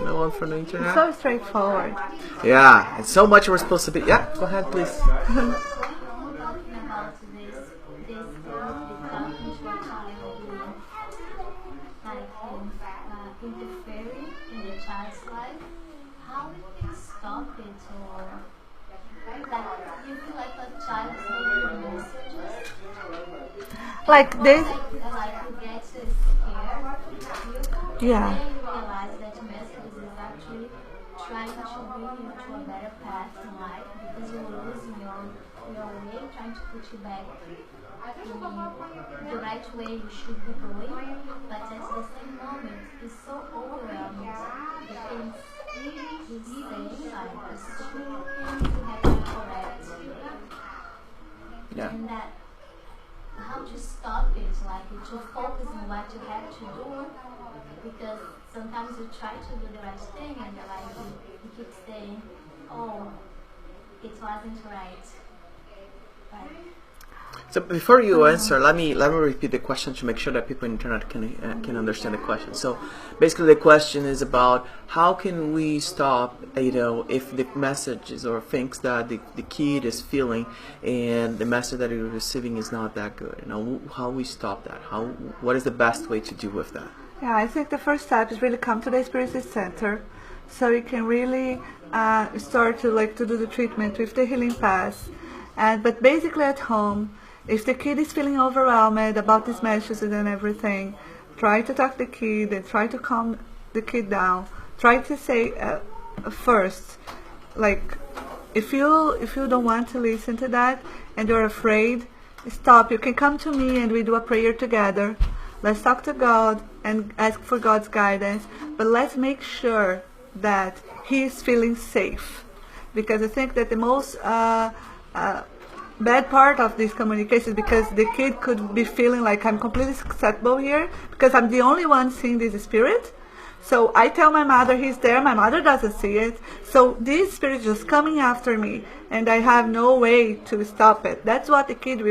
No one from the internet? It's so straightforward. Yeah, it's so much responsibility. Yeah, go ahead, please. Interfering in the child's life, how we can stop it, or like you feel like a child is getting messages, Like this. like you get scared, Yeah. then you realize that messages is actually trying to bring you to a better path in life, because you're losing your way, trying to put you back in the right way you should be going, but at the same moment it's so overwhelming. The things he's saying like it's true things you have to correct. Yeah. And that how to stop it, like to focus on what you have to do, because sometimes you try to do the right thing and you're like you keep saying, oh, it wasn't right. Like, So before you answer, let me repeat the question to make sure that people on the internet can understand the question. So basically, the question is about how can we stop, if the messages or things that the kid is feeling and the message that you're receiving is not that good. How we stop that? What is the best way to deal with that? Yeah, I think the first step is really come to the Spiritist Center, so you can really start to do the treatment with the healing path. But basically at home, if the kid is feeling overwhelmed about these messages and everything, try to talk to the kid and try to calm the kid down. Try to say first, like, if you don't want to listen to that and you're afraid, stop. You can come to me and we do a prayer together. Let's talk to God and ask for God's guidance, but let's make sure that he is feeling safe, because I think that the most bad part of this communication is because the kid could be feeling like I'm completely acceptable here because I'm the only one seeing this spirit. So I tell my mother he's there, my mother doesn't see it. So this spirit is just coming after me and I have no way to stop it. That's what the kid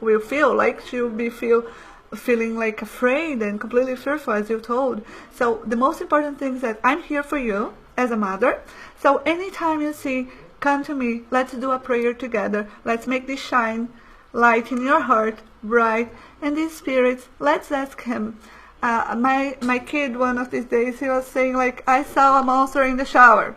will feel like. She'll be feeling like afraid and completely fearful, as you told. So the most important thing is that I'm here for you as a mother. So anytime you see, come to me, let's do a prayer together. Let's make this shine light in your heart, bright. And these spirits, let's ask him. My kid, one of these days, he was saying, like, I saw a monster in the shower.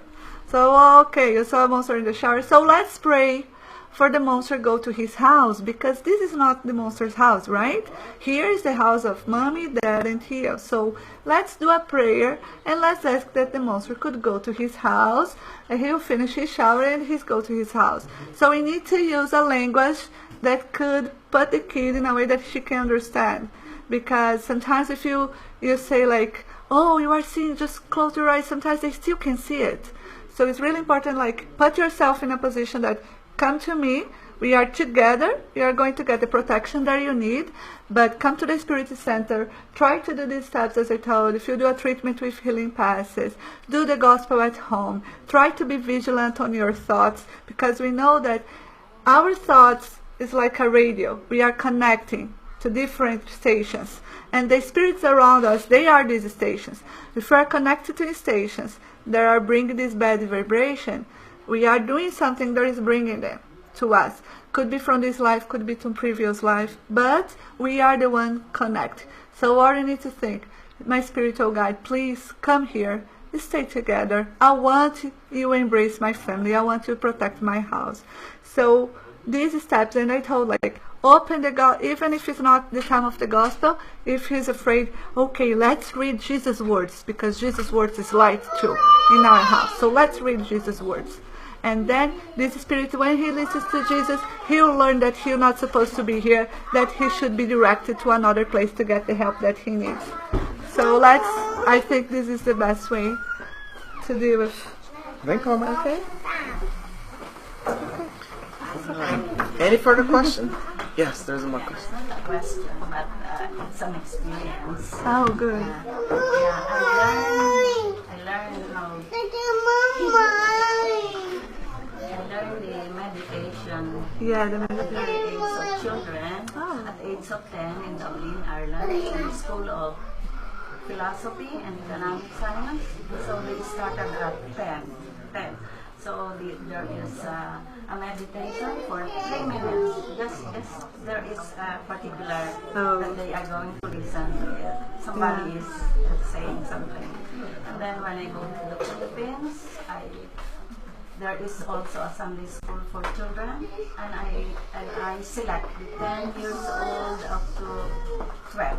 So, okay, you saw a monster in the shower. So let's pray for the monster go to his house, because this is not the monster's house, right? Here is the house of mommy, dad, and Theo. So let's do a prayer and let's ask that the monster could go to his house and he'll finish his shower and he's go to his house. So we need to use a language that could put the kid in a way that she can understand. Because sometimes if you say like, oh, you are seeing, just close your eyes, sometimes they still can see it. So it's really important, like, put yourself in a position that, come to me, we are together, you are going to get the protection that you need, but come to the Spiritist Center, try to do these steps as I told. If you do a treatment with healing passes, do the gospel at home, try to be vigilant on your thoughts, because we know that our thoughts is like a radio. We are connecting to different stations, and the spirits around us, they are these stations. If we are connected to stations that are bringing this bad vibration, we are doing something that is bringing them to us. Could be from this life, could be to previous life, but we are the one connect. So all you need to think, my spiritual guide, please come here, stay together. I want you to embrace my family. I want you to protect my house. So these steps, and I told, like, open the gospel, even if it's not the time of the gospel. If he's afraid, okay, let's read Jesus' words, because Jesus' words is light too in our house. So let's read Jesus' words. And then this spirit, when he listens to Jesus, he'll learn that he's not supposed to be here, that he should be directed to another place to get the help that he needs. So I think this is the best way to deal with. Thank you, Mama. Okay? Any further question? Yes, there's one question. Not a question, but it's an experience. Oh, good. I learned the meditation Yeah, the at the meditation. age of children, Oh. at the age of 10 in Dublin, Ireland, in the School of Philosophy and Economic Science. So they started at 10. So there is a meditation for 3 minutes. Just there is a particular that they are going to listen to it. Somebody is saying something. And then when I go to the Philippines, there is also a Sunday school for children, and I select the 10 years old up to 12.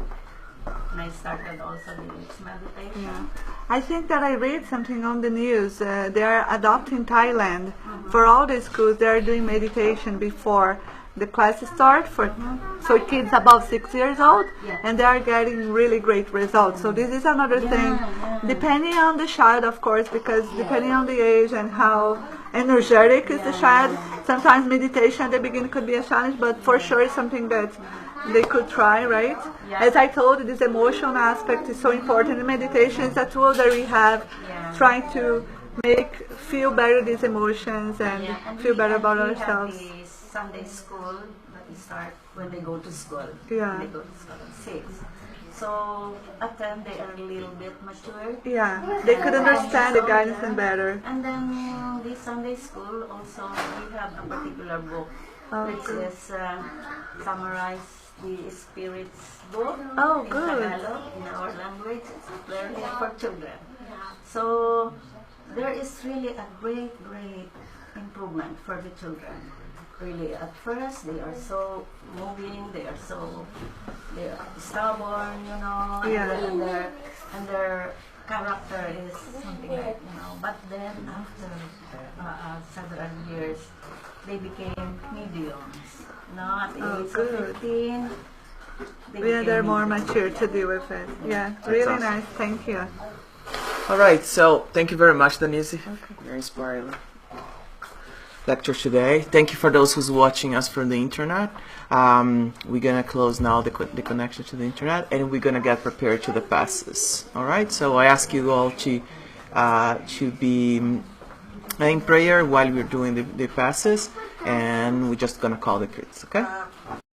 And I started also the meditation. Yeah. I think that I read something on the news. They are adopting Thailand. For all the schools, they are doing meditation before the classes start for kids above 6 years old, and they are getting really great results. So this is another thing, depending on the child, of course, because depending on the age and how energetic is the child, sometimes meditation at the beginning could be a challenge, but for sure it's something that they could try, right? As I told you, this emotional aspect is so important. Meditation is a tool that we have, trying to feel better these emotions and feel better about ourselves. We have the Sunday school that we start when they go to school. Yeah. They go to school at 6. So at 10 they are a little bit mature. Yeah, they could understand the guidance and better. And then the Sunday school also, we have a particular book which is summarize the Spirit's book in Tagalog, in our language. It's very for children. So there is really a great improvement for the children. Really, at first they are so moving, they are stubborn, you know, and their character is something like, you know. But then after several years, they became mediums. You know, at the age of 15, They're more mature to deal with it. Yeah, really awesome. nice. Thank you. All right, so thank you very much, Denise. Very inspiring lecture today. Thank you for those who's watching us from the internet. We're gonna close now the connection to the internet, and we're gonna get prepared to the passes. All right, so I ask you all to be in prayer while we're doing the passes, and we're just gonna call the kids. Okay.